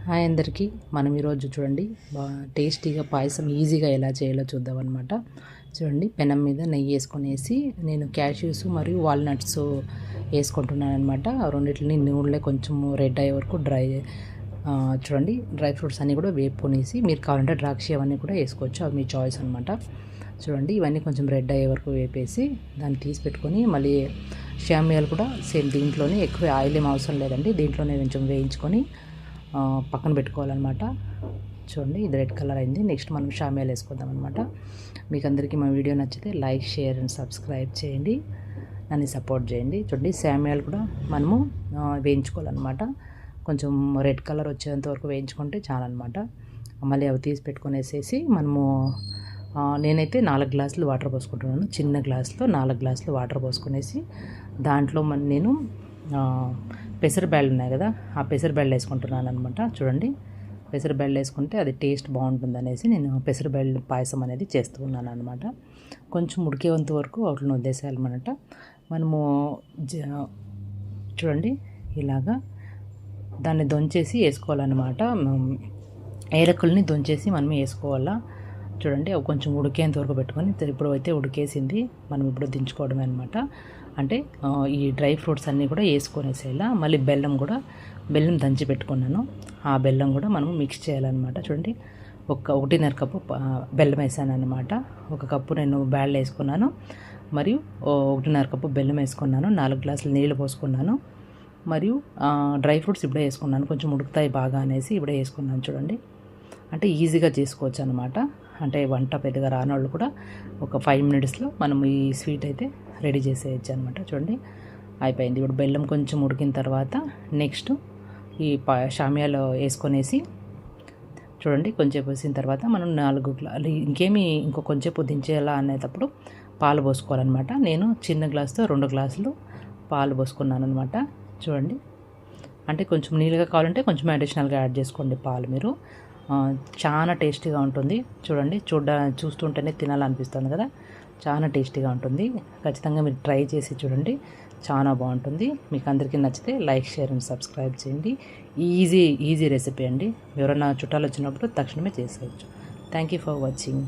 Hi అందరికీ. మనం ఈరోజు చూడండి టేస్టీగా పాయసం ఈజీగా ఎలా చేయాలో చూద్దాం అనమాట. చూడండి, పెనం మీద నెయ్యి వేసుకొనేసి నేను క్యాష్యూస్ మరియు వాల్నట్స్ వేసుకుంటున్నాను అనమాట. రెండింటిని నూనెలో కొంచెం రెడ్ అయ్యే వరకు చూడండి డ్రై ఫ్రూట్స్ అన్నీ కూడా వేపుకొనేసి, మీరు కావాలంటే ద్రాక్ష అవన్నీ కూడా వేసుకోవచ్చు, అవి మీ చాయిస్ అనమాట. చూడండి, ఇవన్నీ కొంచెం రెడ్ అయ్యే వరకు వేపేసి దాన్ని తీసి పెట్టుకొని, మళ్ళీ షామియాలు కూడా సేమ్ దీంట్లోనే, ఎక్కువ ఆయిల్ ఏం అవసరం లేదండి, దీంట్లోనే కొంచెం వేయించుకొని పక్కన పెట్టుకోవాలన్నమాట. చూడండి, ఇది రెడ్ కలర్ అయింది. నెక్స్ట్ మనం షామియాలు వేసుకుందాం అనమాట. మీకు అందరికీ మా వీడియో నచ్చితే లైక్, షేర్ అండ్ సబ్స్క్రైబ్ చేయండి, నన్ను సపోర్ట్ చేయండి. చూడండి, షామియాలు కూడా మనము వేయించుకోవాలన్నమాట. కొంచెం రెడ్ కలర్ వచ్చేంత వరకు వేయించుకుంటే చాలన్నమాట. మళ్ళీ అవి తీసి పెట్టుకునేసేసి మనము నేనైతే 4 గ్లాసులు వాటర్ పోసుకుంటున్నాను. చిన్న గ్లాసులో 4 గ్లాసులు వాటర్ పోసుకునేసి దాంట్లో నేను పెసరబ్యాళ్ళు ఉన్నాయి కదా, ఆ పెసరబ్యాళ్ళు వేసుకుంటున్నాను అనమాట. చూడండి, పెసరబ్యాళ్ళు వేసుకుంటే అది టేస్ట్ బాగుంటుంది అనేసి నేను పెసరబ్యాళ్ళు పాయసం అనేది చేస్తూ ఉన్నాను అనమాట. కొంచెం ఉడికేంత వరకు వాటిని వదిలేసేయాలన్నమాట. మనము చూడండి, ఇలాగా దాన్ని దొంచేసి వేసుకోవాలన్నమాట. ఏలకుల్ని దొంచేసి మనం వేసుకోవాలా. చూడండి, అవి కొంచెం ఉడికేంత వరకు పెట్టుకొని, ఇప్పుడు అయితే ఉడికేసింది, మనం ఇప్పుడు దించుకోవడమే అనమాట. అంటే ఈ డ్రై ఫ్రూట్స్ అన్నీ కూడా వేసుకొనేసేలా. మళ్ళీ బెల్లం దంచి పెట్టుకున్నాను, ఆ బెల్లం కూడా మనం మిక్స్ చేయాలన్నమాట. చూడండి, 1.5 కప్పు బెల్లం వేసాను అనమాట. 1 కప్పు నేను బ్యాళ్ళు వేసుకున్నాను, మరియు 1.5 కప్పు బెల్లం వేసుకున్నాను. 4 గ్లాసులు నీళ్ళు పోసుకున్నాను, మరియు డ్రై ఫ్రూట్స్ ఇప్పుడే వేసుకున్నాను. కొంచెం ఉడుకుతాయి బాగా అనేసి ఇప్పుడే వేసుకున్నాను. చూడండి, అంటే ఈజీగా చేసుకోవచ్చు అనమాట. అంటే వంట పెద్దగా రానోళ్ళు కూడా ఒక 5 మినిట్స్లో మనం ఈ స్వీట్ అయితే రెడీ చేసేయచ్చు అనమాట. చూడండి, అయిపోయింది. ఇప్పుడు బెల్లం కొంచెం ఉడికిన తర్వాత నెక్స్ట్ ఈ షామియాలో వేసుకొనేసి, చూడండి, కొంచెం వేసిన తర్వాత మనం 4 ఇంకో కొంచెం దించేలా అనేటప్పుడు పాలు పోసుకోవాలన్నమాట. నేను చిన్న గ్లాసుతో 2 గ్లాసులు పాలు పోసుకున్నాను అనమాట. చూడండి, అంటే కొంచెం నీళ్ళగా కావాలంటే కొంచెం అడిషనల్గా యాడ్ చేసుకోండి పాలు మీరు. చాలా టేస్టీగా ఉంటుంది. చూడండి, చూస్తుంటేనే తినాలనిపిస్తుంది కదా, చాలా టేస్టీగా ఉంటుంది. ఖచ్చితంగా మీరు ట్రై చేసి చూడండి, చాలా బాగుంటుంది. మీకు అందరికీ నచ్చితే లైక్, షేర్ అండ్ సబ్స్క్రైబ్ చేయండి. ఈజీ రెసిపీ అండి. ఎవరైనా చుట్టాలు వచ్చినప్పుడు తక్షణమే చేసేయచ్చు. Thank you for watching.